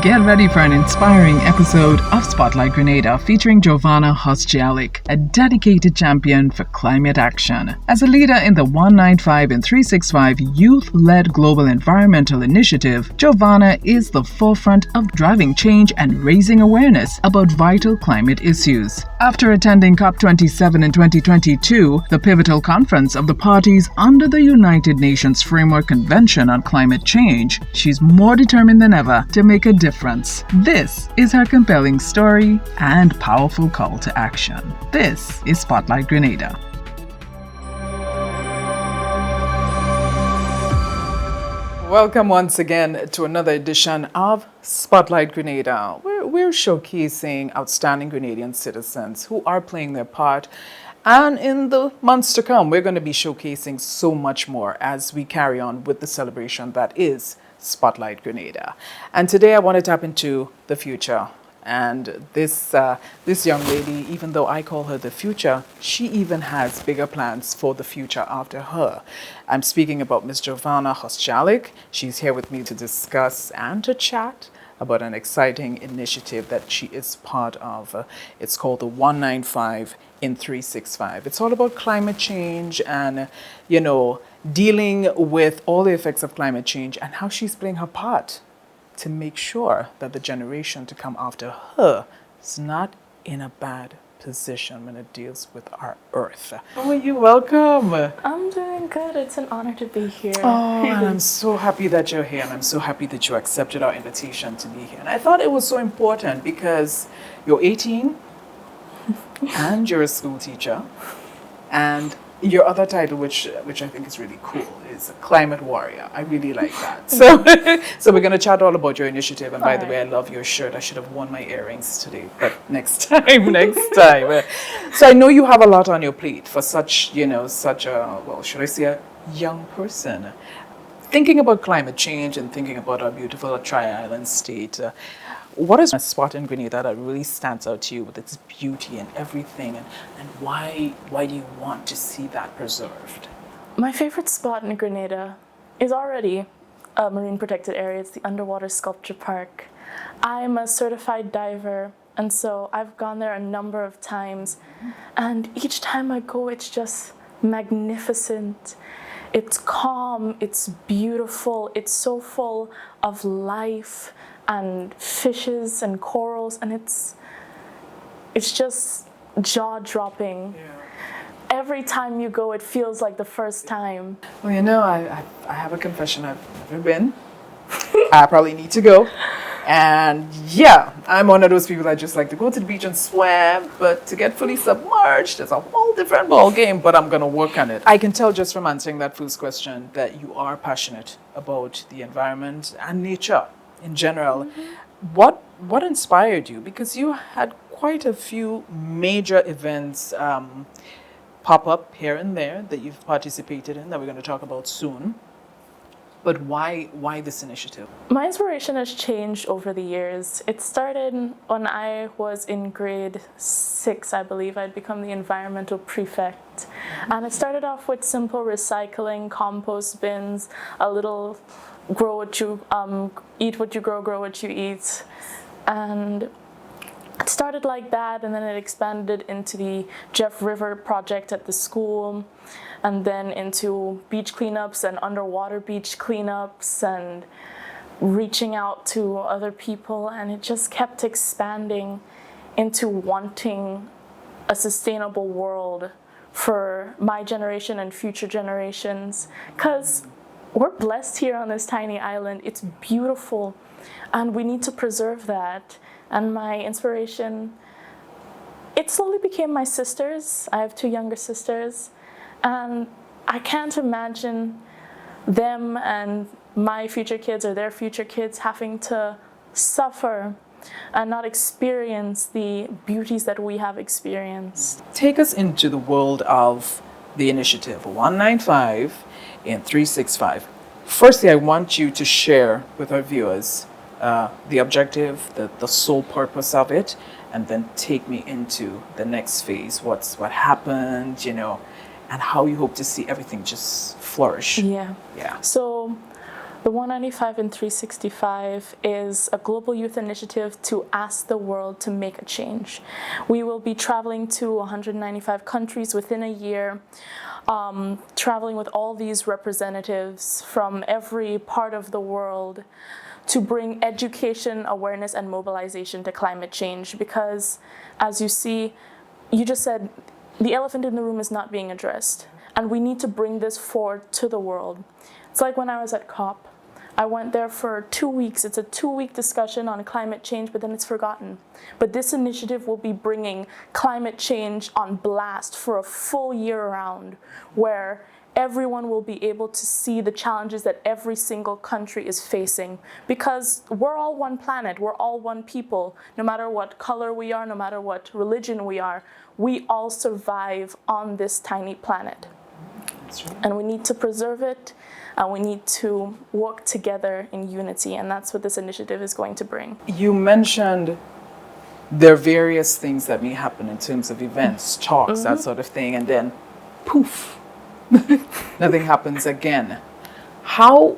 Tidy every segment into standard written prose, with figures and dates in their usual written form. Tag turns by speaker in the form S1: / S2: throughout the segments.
S1: Get ready for an inspiring episode of Spotlight Grenada featuring Jovana Hoschtialek, a dedicated champion for climate action. As a leader in the 195 in 365 youth-led global environmental initiative, Jovana is the forefront of driving change and raising awareness about vital climate issues. After attending COP27 in 2022, the pivotal conference of the parties under the United Nations Framework Convention on Climate Change, she's more determined than ever to make a difference. This is her compelling story and powerful call to action. This is Spotlight Grenada. Welcome once again to another edition of Spotlight Grenada. We're showcasing outstanding Grenadian citizens who are playing their part. And in the months to come, we're going to be showcasing so much more as we carry on with the celebration that is Spotlight Grenada. And today I want to tap into the future. And this young lady, even though I call her the future, she even has bigger plans for the future after her. I'm speaking about Ms. Jovana Hoschtialek. She's here with me to discuss and to chat about an exciting initiative that she is part of. It's called the 195 in 365. It's all about climate change and, dealing with all the effects of climate change and how she's playing her part to make sure that the generation to come after her is not in a bad position when it deals with our earth. How are you? Welcome.
S2: I'm doing good. It's an honor to be here.
S1: Oh, and I'm so happy that you're here, and I'm so happy that you accepted our invitation to be here. And I thought it was so important because you're 18 and you're a school teacher, and your other title, which I think is really cool, is a climate warrior. I really like that. So we're going to chat all about your initiative. And by the way, I love your shirt. I should have worn my earrings today, but next time. So I know you have a lot on your plate for such a, should I say a young person. Thinking about climate change and thinking about our beautiful Tri-Island state, what is a spot in Grenada that really stands out to you with its beauty and everything, and why do you want to see that preserved?
S2: My favorite spot in Grenada is already a marine protected area. It's the Underwater Sculpture Park. I'm a certified diver, and so I've gone there a number of times, and each time I go, it's just magnificent. It's calm, it's beautiful, it's so full of life and fishes and corals, and it's just jaw-dropping. Yeah. Every time you go, it feels like the first time.
S1: Well, I have a confession. I've never been. I probably need to go. And yeah, I'm one of those people that just like to go to the beach and swim, but to get fully submerged is a whole different ball game, but I'm going to work on it. I can tell just from answering that first question that you are passionate about the environment and nature in general. Mm-hmm. What inspired you? Because you had quite a few major events pop up here and there that you've participated in that we're going to talk about soon. But why this initiative?
S2: My inspiration has changed over the years. It started when I was in grade 6, I believe. I'd become the environmental prefect. Mm-hmm. And it started off with simple recycling, compost bins, a little grow what you eat what you grow what you eat. And it started like that, and then it expanded into the Jeff River project at the school, and then into beach cleanups and underwater beach cleanups and reaching out to other people, and it just kept expanding into wanting a sustainable world for my generation and future generations, because we're blessed here on this tiny island. It's beautiful, and we need to preserve that. And my inspiration, it slowly became my sisters. I have 2 younger sisters, and I can't imagine them and my future kids or their future kids having to suffer and not experience the beauties that we have experienced.
S1: Take us into the world of the initiative 195 in 365. Firstly, I want you to share with our viewers the objective, the sole purpose of it, and then take me into the next phase. What happened, and how you hope to see everything just flourish.
S2: Yeah.
S1: Yeah.
S2: So The 195 in 365 is a global youth initiative to ask the world to make a change. We will be traveling to 195 countries within a year, traveling with all these representatives from every part of the world to bring education, awareness, and mobilization to climate change. Because, as you see, you just said, the elephant in the room is not being addressed. And we need to bring this forward to the world. It's like when I was at COP. I went there for 2 weeks. It's a 2-week discussion on climate change, but then it's forgotten. But this initiative will be bringing climate change on blast for a full year round, where everyone will be able to see the challenges that every single country is facing. Because we're all one planet, we're all one people. No matter what color we are, no matter what religion we are, we all survive on this tiny planet.
S1: That's right.
S2: And we need to preserve it, and we need to work together in unity, and that's what this initiative is going to bring.
S1: You mentioned there are various things that may happen in terms of events, talks, that sort of thing, and then poof, nothing happens again. How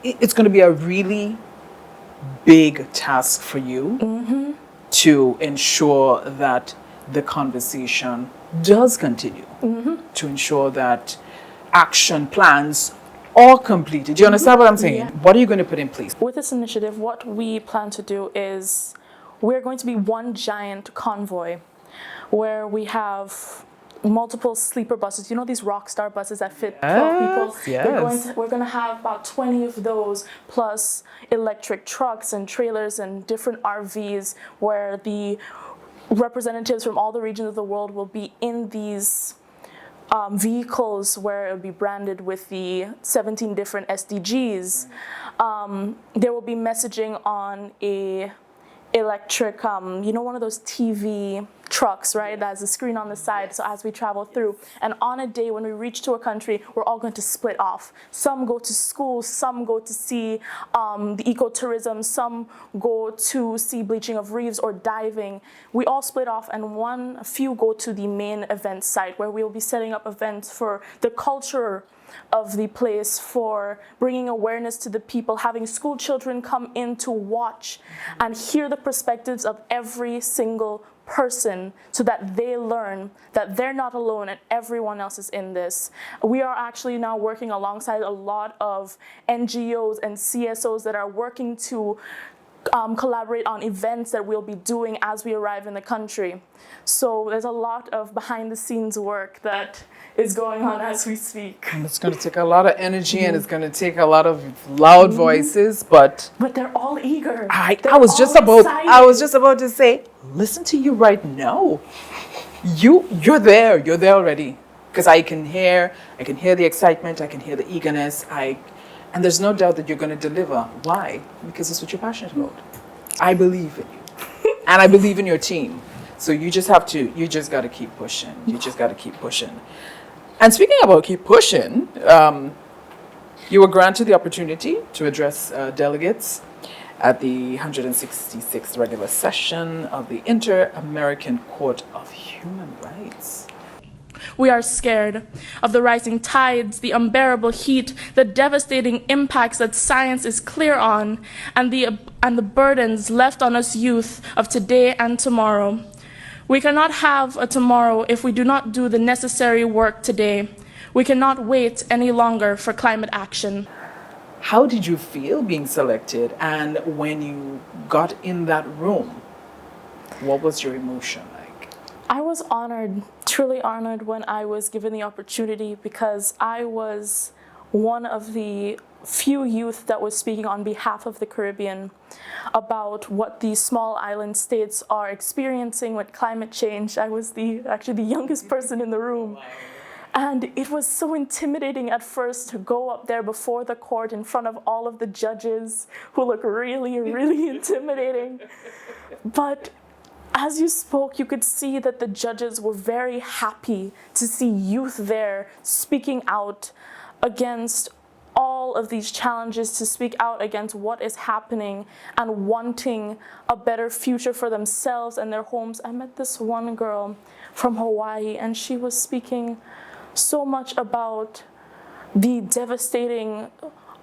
S1: it's going to be a really big task for you to ensure that the conversation does continue, to ensure that action plans are completed. Do you understand what I'm saying?
S2: Yeah.
S1: What are you going to put in place?
S2: With this initiative, what we plan to do is we're going to be one giant convoy where we have multiple sleeper buses. You know these rock star buses that fit 12 people?
S1: Yes.
S2: We're going to have about 20 of those, plus electric trucks and trailers and different RVs, where the representatives from all the regions of the world will be in these vehicles where it will be branded with the 17 different SDGs. There will be messaging on a electric, one of those TV trucks, right? That has a screen on the side, so as we travel through. And on a day when we reach to a country, we're all going to split off. Some go to school, some go to see the ecotourism, some go to see bleaching of reefs or diving. We all split off, and a few go to the main event site, where we will be setting up events for the culture of the place, for bringing awareness to the people, having school children come in to watch and hear the perspectives of every single person, so that they learn that they're not alone and everyone else is in this. We are actually now working alongside a lot of NGOs and CSOs that are working to collaborate on events that we'll be doing as we arrive in the country. So there's a lot of behind the scenes work that is going on as we speak.
S1: And it's going to take a lot of energy, and it's going to take a lot of loud voices, but
S2: they're all eager.
S1: I was just about to say, listen to you right now. You're there already, because I can hear the excitement, I can hear the eagerness, and there's no doubt that you're going to deliver. Why? Because it's what you're passionate about. I believe in you, and I believe in your team. So you just got to keep pushing. You just got to keep pushing. And speaking about keep pushing, you were granted the opportunity to address delegates at the 166th regular session of the Inter-American Court of Human Rights.
S2: We are scared of the rising tides, the unbearable heat, the devastating impacts that science is clear on, and the burdens left on us youth of today and tomorrow. We cannot have a tomorrow if we do not do the necessary work today. We cannot wait any longer for climate action.
S1: How did you feel being selected, and when you got in that room, what was your emotion like?
S2: I was honored, truly honored, when I was given the opportunity, because I was one of the few youth that was speaking on behalf of the Caribbean about what these small island states are experiencing with climate change. I was actually the youngest person in the room. And it was so intimidating at first to go up there before the court in front of all of the judges who look really, really intimidating. But as you spoke, you could see that the judges were very happy to see youth there speaking out against all of these challenges, to speak out against what is happening and wanting a better future for themselves and their homes. I met this one girl from Hawaii, and she was speaking so much about the devastating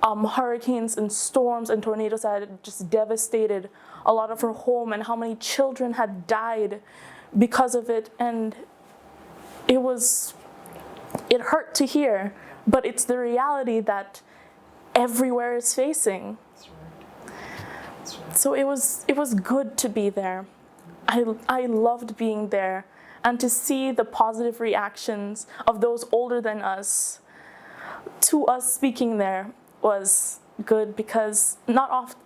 S2: hurricanes and storms and tornadoes that had just devastated a lot of her home, and how many children had died because of it. And it hurt to hear, but it's the reality that everywhere is facing.
S1: That's right. That's right.
S2: So it was good to be there. I loved being there, and to see the positive reactions of those older than us to us speaking there was good, because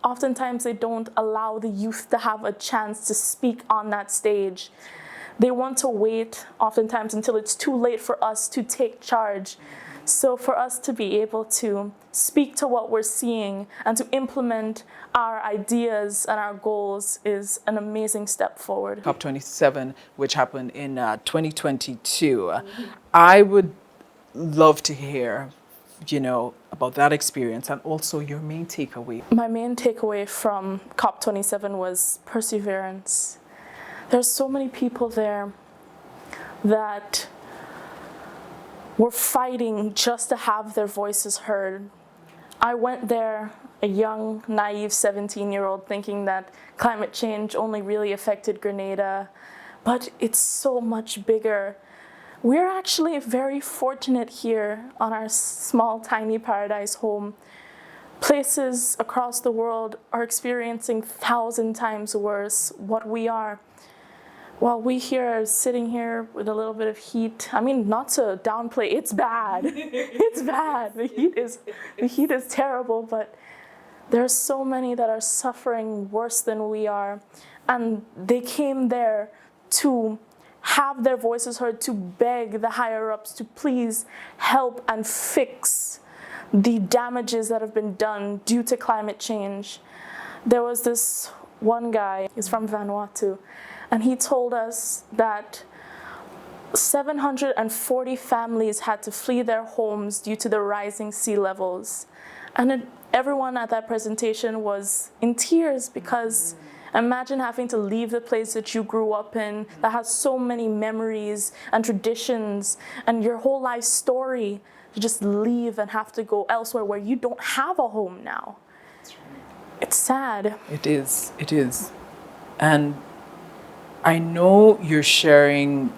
S2: oftentimes they don't allow the youth to have a chance to speak on that stage. They want to wait oftentimes until it's too late for us to take charge. So for us to be able to speak to what we're seeing and to implement our ideas and our goals is an amazing step forward.
S1: COP27, which happened in 2022. I would love to hear, about that experience and also your main takeaway.
S2: My main takeaway from COP27 was perseverance. There's so many people there that were fighting just to have their voices heard. I went there, a young, naive 17-year-old, thinking that climate change only really affected Grenada, but it's so much bigger. We're actually very fortunate here on our small, tiny paradise home. Places across the world are experiencing 1,000 times worse what we are. While we here are sitting here with a little bit of heat, I mean, not to downplay, it's bad. It's bad. The heat is terrible, but there are so many that are suffering worse than we are. And they came there to have their voices heard, to beg the higher-ups to please help and fix the damages that have been done due to climate change. There was this one guy, he's from Vanuatu, and he told us that 740 families had to flee their homes due to the rising sea levels. And everyone at that presentation was in tears, because imagine having to leave the place that you grew up in, that has so many memories and traditions and your whole life story, to just leave and have to go elsewhere where you don't have a home now. It's sad.
S1: It is. It is. And I know you're sharing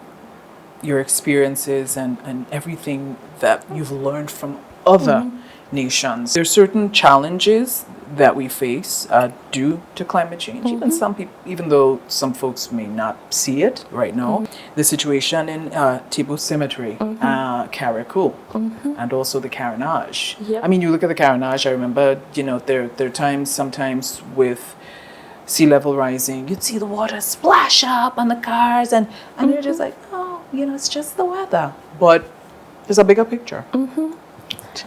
S1: your experiences and everything that you've learned from other nations. There are certain challenges that we face due to climate change. Even some people, even though some folks may not see it right now, the situation in Thibaut Cemetery, Carriacou, and also the Carénage.
S2: Yep.
S1: I mean, you look at the Carénage, I remember, there are times sometimes with sea level rising, you'd see the water splash up on the cars, and you're just like, oh, it's just the weather. But there's a bigger picture.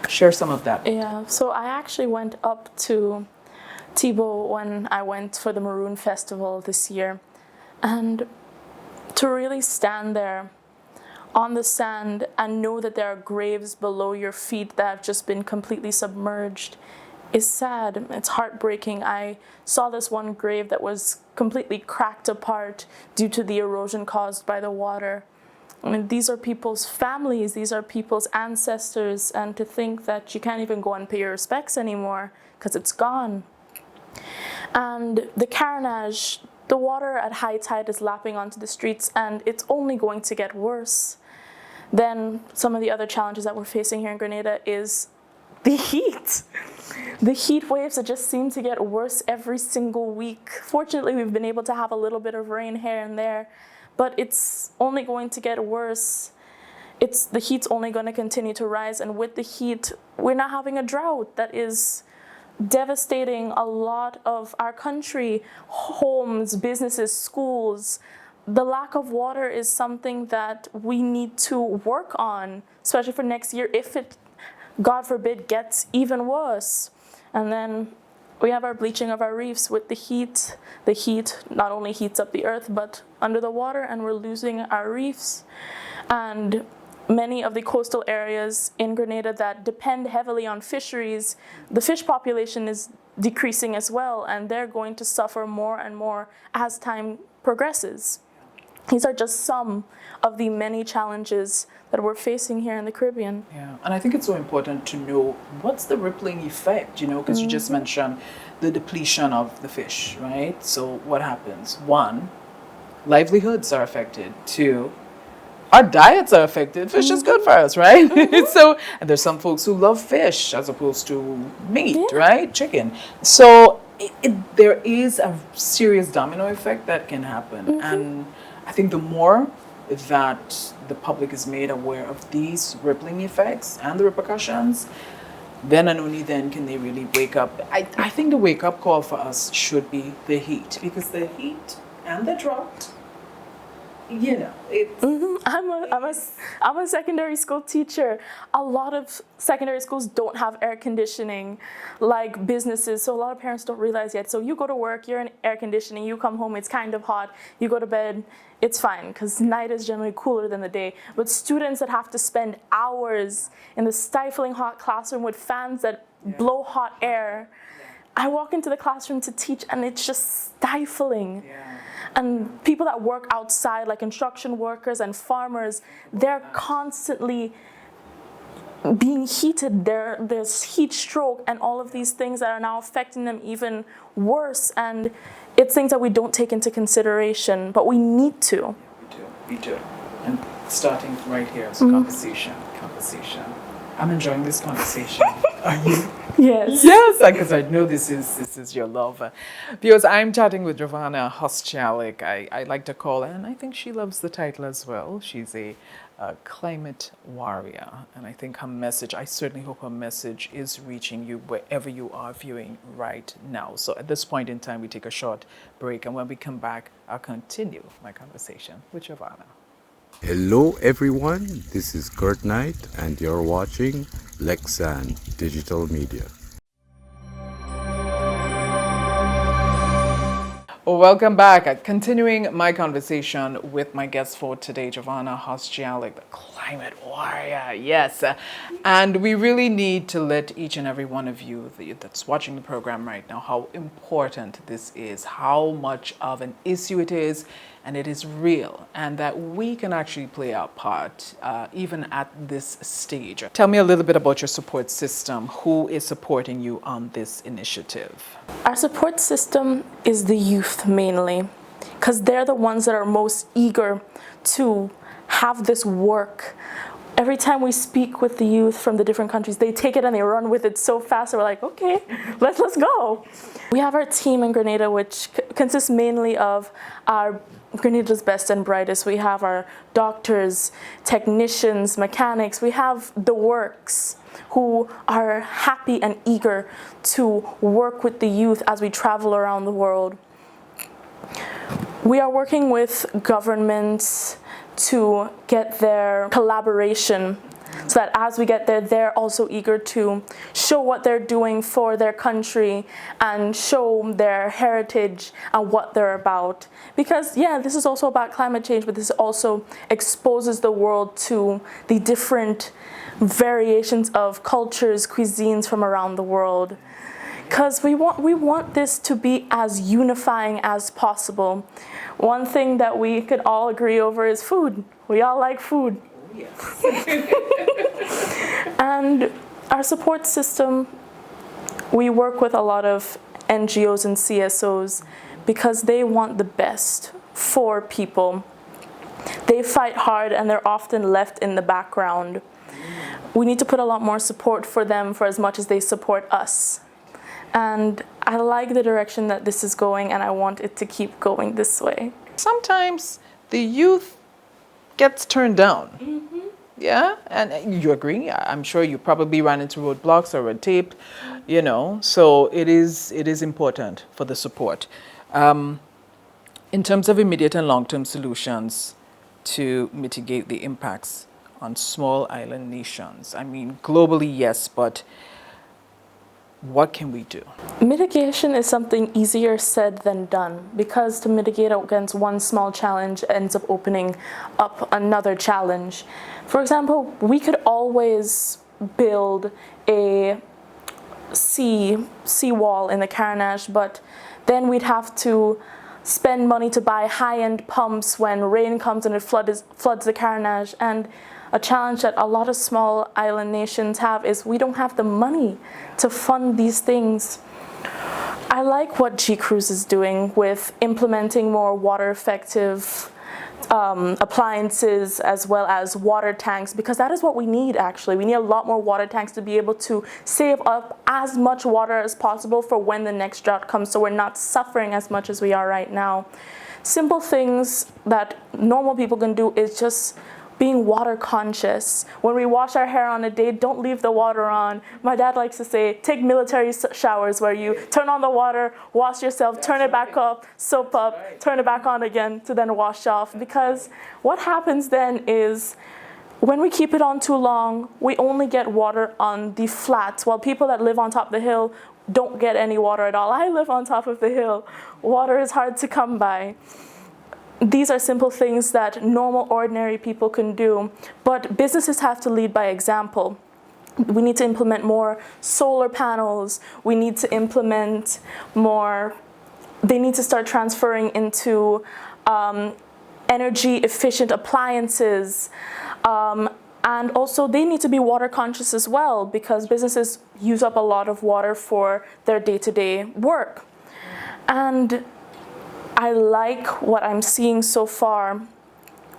S1: Share some of that.
S2: Yeah, so I actually went up to Thibaut when I went for the Maroon Festival this year. And to really stand there on the sand and know that there are graves below your feet that have just been completely submerged is sad. It's heartbreaking. I saw this one grave that was completely cracked apart due to the erosion caused by the water. I mean, these are people's families, these are people's ancestors, and to think that you can't even go and pay your respects anymore because it's gone. And the Carénage, the water at high tide is lapping onto the streets, and it's only going to get worse. Then some of the other challenges that we're facing here in Grenada is the heat. The heat waves that just seem to get worse every single week. Fortunately, we've been able to have a little bit of rain here and there, but it's only going to get worse. The heat's only going to continue to rise, and with the heat, we're now having a drought that is devastating a lot of our country, homes, businesses, schools. The lack of water is something that we need to work on, especially for next year, if it, God forbid, gets even worse. And then we have our bleaching of our reefs with the heat. The heat not only heats up the earth, but under the water, and we're losing our reefs. And many of the coastal areas in Grenada that depend heavily on fisheries, the fish population is decreasing as well, and they're going to suffer more and more as time progresses. These are just some of the many challenges that we're facing here in the Caribbean.
S1: Yeah, and I think it's so important to know what's the rippling effect, because you just mentioned the depletion of the fish, right? So what happens? One, livelihoods are affected. Two, our diets are affected. Fish is good for us, right? So, and there's some folks who love fish as opposed to meat, right? Chicken. So there is a serious domino effect that can happen. And I think the more that the public is made aware of these rippling effects and the repercussions, then and only then can they really wake up. I think the wake up call for us should be the heat, because the heat and the drought, it's
S2: I'm a secondary school teacher. A lot of secondary schools don't have air conditioning like businesses, so a lot of parents don't realize yet. So you go to work, you're in air conditioning, you come home, it's kind of hot, you go to bed, it's fine, because night is generally cooler than the day. But students that have to spend hours in the stifling hot classroom with fans that blow hot air, I walk into the classroom to teach and it's just stifling. And people that work outside, like construction workers and farmers, they're constantly being heated. There's heat stroke and all of these things that are now affecting them even worse. And it's things that we don't take into consideration, but we need to.
S1: We do. And starting right here is conversation. I'm enjoying this conversation. Are you?
S2: Yes.
S1: Yes, because I know this is your love. Because I'm chatting with Jovana Hoschtialek. I like to call her, and I think she loves the title as well. She's a climate warrior. And I think her message, I certainly hope her message is reaching you wherever you are viewing right now. So at this point in time, we take a short break. And when we come back, I'll continue my conversation with Jovana.
S3: Hello everyone, this is Kurt Knight and you're watching Lexan Digital Media.
S1: Welcome back. Continuing my conversation with my guest for today, Jovana Hoschtialek, the climate warrior. Yes. And we really need to let each and every one of you that's watching the program right now how important this is, how much of an issue it is, and it is real, and that we can actually play our part even at this stage. Tell me a little bit about your support system. Who is supporting you on this initiative?
S2: Our support system is the youth mainly, because they're the ones that are most eager to have this work. Every time we speak with the youth from the different countries, they take it and they run with it so fast. So we're like, okay, let's go. We have our team in Grenada, which consists mainly of our Grenada's best and brightest. We have our doctors, technicians, mechanics. We have the works who are happy and eager to work with the youth as we travel around the world. We are working with governments to get their collaboration so that as we get there, they're also eager to show what they're doing for their country and show their heritage and what they're about. Because, yeah, this is also about climate change, but this also exposes the world to the different variations of cultures, cuisines from around the world. Because we want this to be as unifying as possible. One thing that we could all agree over is food. We all like food.
S1: Yes.
S2: And our support system, we work with a lot of NGOs and CSOs because they want the best for people. They fight hard and they're often left in the background. We need to put a lot more support for them for as much as they support us. And I like the direction that this is going, and I want it to keep going this way.
S1: Sometimes the youth gets turned down. Yeah, and you agree? I'm sure you probably ran into roadblocks or red tape, so it is important for the support. In terms of immediate and long-term solutions to mitigate the impacts on small island nations, I mean, globally, yes, but what can we do?
S2: Mitigation is something easier said than done, because to mitigate against one small challenge ends up opening up another challenge. For example, we could always build a sea wall in the Carnash, but then we'd have to spend money to buy high-end pumps when rain comes and it floods the carnage. And a challenge that a lot of small island nations have is we don't have the money to fund these things. I like what G-Cruise is doing with implementing more water-effective appliances as well as water tanks, because that is what we need actually. We need a lot more water tanks to be able to save up as much water as possible for when the next drought comes, so we're not suffering as much as we are right now. Simple things that normal people can do is just being water conscious. When we wash our hair on a day, don't leave the water on. My dad likes to say, take military showers where you turn on the water, wash yourself, turn it back up, soap up, turn it back on again to then wash off. Because what happens then is when we keep it on too long, we only get water on the flats, while people that live on top of the hill don't get any water at all. I live on top of the hill. Water is hard to come by. These are simple things that normal, ordinary people can do, but businesses have to lead by example. We need to implement more solar panels. We need to implement more, they need to start transferring into energy efficient appliances. And also they need to be water conscious as well, because businesses use up a lot of water for their day-to-day work. And I like what I'm seeing so far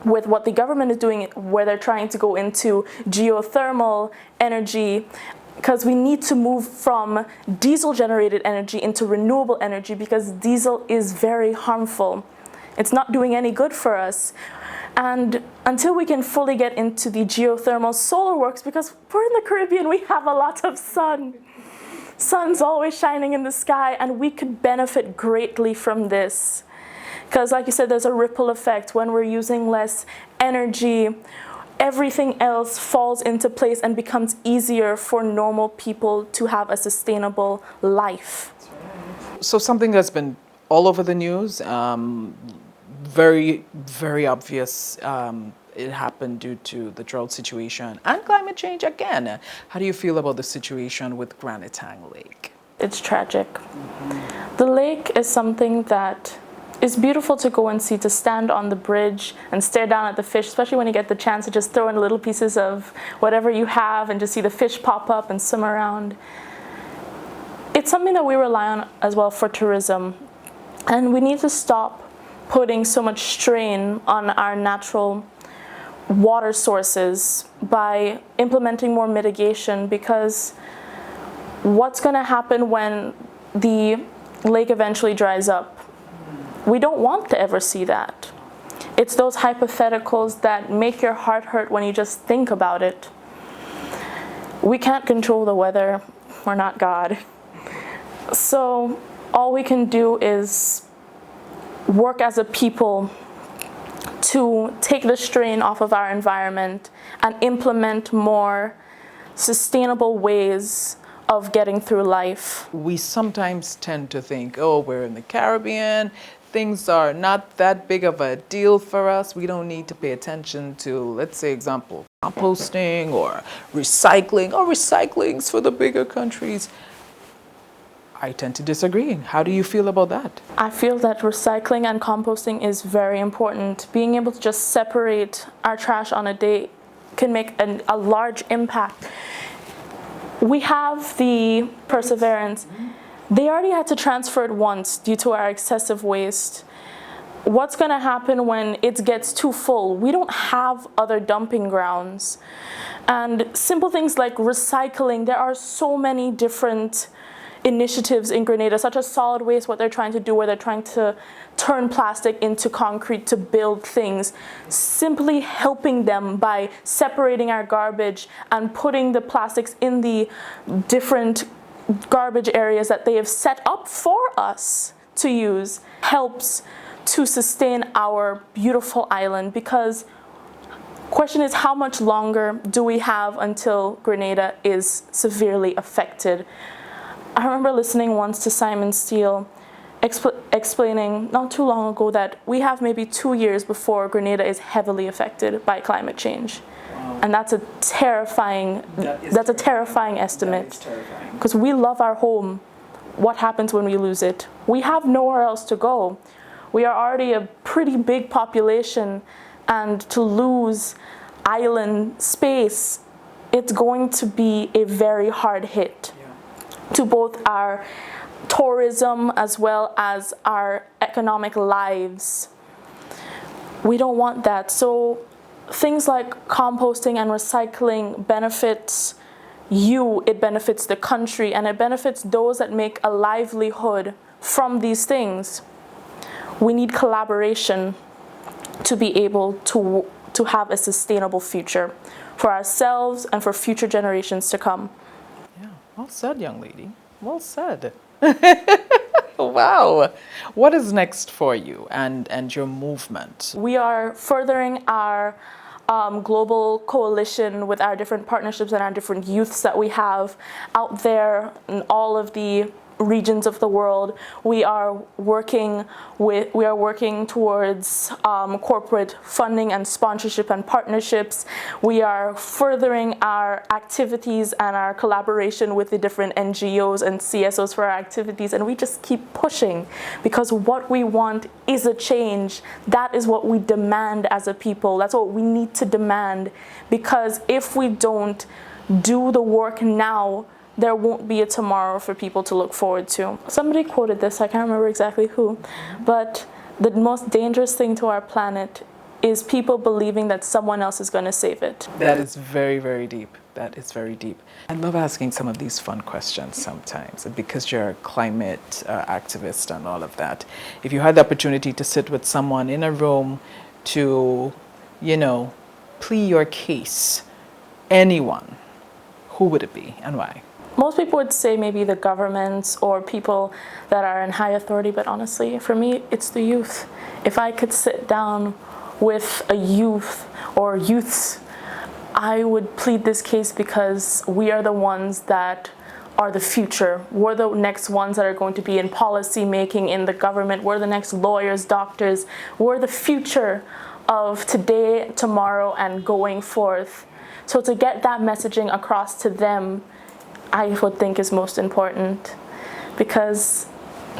S2: with what the government is doing, where they're trying to go into geothermal energy, because we need to move from diesel-generated energy into renewable energy, because diesel is very harmful. It's not doing any good for us. And until we can fully get into the geothermal solar works, because we're in the Caribbean, we have a lot of sun. Sun's always shining in the sky, and we could benefit greatly from this. Because like you said, there's a ripple effect. When we're using less energy, everything else falls into place and becomes easier for normal people to have a sustainable life.
S1: So something that's been all over the news, very, very obvious. It happened due to the drought situation and climate change again. How do you feel about the situation with Granite Tang Lake?
S2: It's tragic. The lake is something that is beautiful to go and see, to stand on the bridge and stare down at the fish, especially when you get the chance to just throw in little pieces of whatever you have and just see the fish pop up and swim around. It's something that we rely on as well for tourism, and we need to stop putting so much strain on our natural water sources by implementing more mitigation, because what's going to happen when the lake eventually dries up? We don't want to ever see that. It's those hypotheticals that make your heart hurt when you just think about it. We can't control the weather. We're not God. So all we can do is work as a people to take the strain off of our environment and implement more sustainable ways of getting through life.
S1: We sometimes tend to think, oh, we're in the Caribbean, things are not that big of a deal for us. We don't need to pay attention to, let's say, example, composting or recycling. Oh, recycling's for the bigger countries. I tend to disagree. How do you feel about that?
S2: I feel that recycling and composting is very important. Being able to just separate our trash on a day can make a large impact. We have the Perseverance. They already had to transfer it once due to our excessive waste. What's going to happen when it gets too full? We don't have other dumping grounds. And simple things like recycling, there are so many different initiatives in Grenada, such as solid waste, what they're trying to do, where they're trying to turn plastic into concrete to build things. Simply helping them by separating our garbage and putting the plastics in the different garbage areas that they have set up for us to use helps to sustain our beautiful island. Because question is, how much longer do we have until Grenada is severely affected? I remember listening once to Simon Steele explaining not too long ago that we have maybe 2 years before Grenada is heavily affected by climate change. Wow. And that's a terrifying estimate. Because we love our home. What happens when we lose it? We have nowhere else to go. We are already a pretty big population, and to lose island space, it's going to be a very hard hit to both our tourism as well as our economic lives. We don't want that. So things like composting and recycling benefits you, it benefits the country, and it benefits those that make a livelihood from these things. We need collaboration to be able to have a sustainable future for ourselves and for future generations to come.
S1: Yeah, well said, young lady. Well said. Wow. What is next for you and your movement?
S2: We are furthering our global coalition with our different partnerships and our different youths that we have out there in all of the regions of the world. We are working towards corporate funding and sponsorship and partnerships. We are furthering our activities and our collaboration with the different NGOs and CSOs for our activities, and we just keep pushing because what we want is a change. That is what we demand as a people. That's what we need to demand, because if we don't do the work now, there won't be a tomorrow for people to look forward to. Somebody quoted this, I can't remember exactly who, but the most dangerous thing to our planet is people believing that someone else is going to save it.
S1: That is very, very deep. That is very deep. I love asking some of these fun questions sometimes, because you're a climate activist and all of that. If you had the opportunity to sit with someone in a room to, plea your case, anyone, who would it be and why?
S2: Most people would say maybe the governments or people that are in high authority, but honestly, for me, it's the youth. If I could sit down with a youth or youths, I would plead this case because we are the ones that are the future. We're the next ones that are going to be in policy making in the government. We're the next lawyers, doctors. We're the future of today, tomorrow, and going forth. So to get that messaging across to them, I would think is most important, because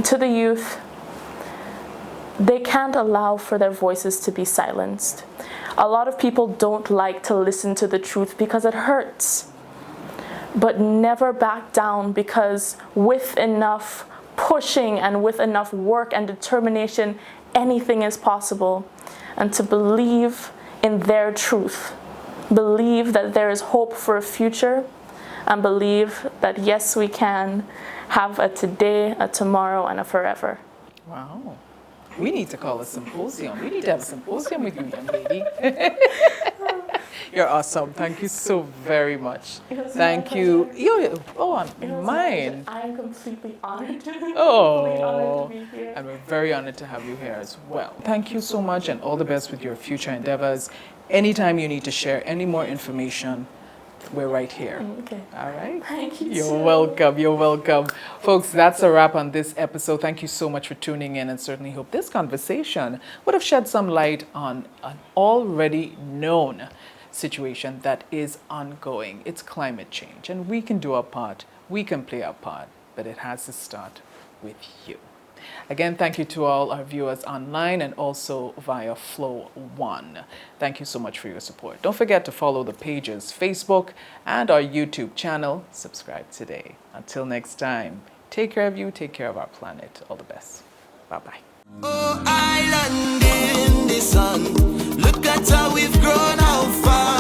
S2: to the youth, they can't allow for their voices to be silenced. A lot of people don't like to listen to the truth because it hurts, but never back down, because with enough pushing and with enough work and determination, anything is possible. And to believe in their truth, believe that there is hope for a future, and believe that yes, we can have a today, a tomorrow, and a forever.
S1: Wow. We need to call a symposium. We need to have a symposium with you, young lady. You're awesome. Thank you so very much. Thank you. Mine.
S2: I'm completely honored to be
S1: Oh,
S2: here.
S1: and we're very honored to have you here as well. Thank you so much, and all the best with your future endeavors. Anytime you need to share any more information, we're right here.
S2: Okay.
S1: All right?
S2: Thank you.
S1: You're welcome. You're welcome. Folks, that's a wrap on this episode. Thank you so much for tuning in, and certainly hope this conversation would have shed some light on an already known situation that is ongoing. It's climate change, and we can do our part. We can play our part, but it has to start with you. Again, thank you to all our viewers online and also via Flow One. Thank you so much for your support. Don't forget to follow the pages, Facebook and our YouTube channel. Subscribe today. Until next time, take care of you, take care of our planet. All the best. Bye-bye.
S4: Oh, island in the sun, look at how we've grown, how far.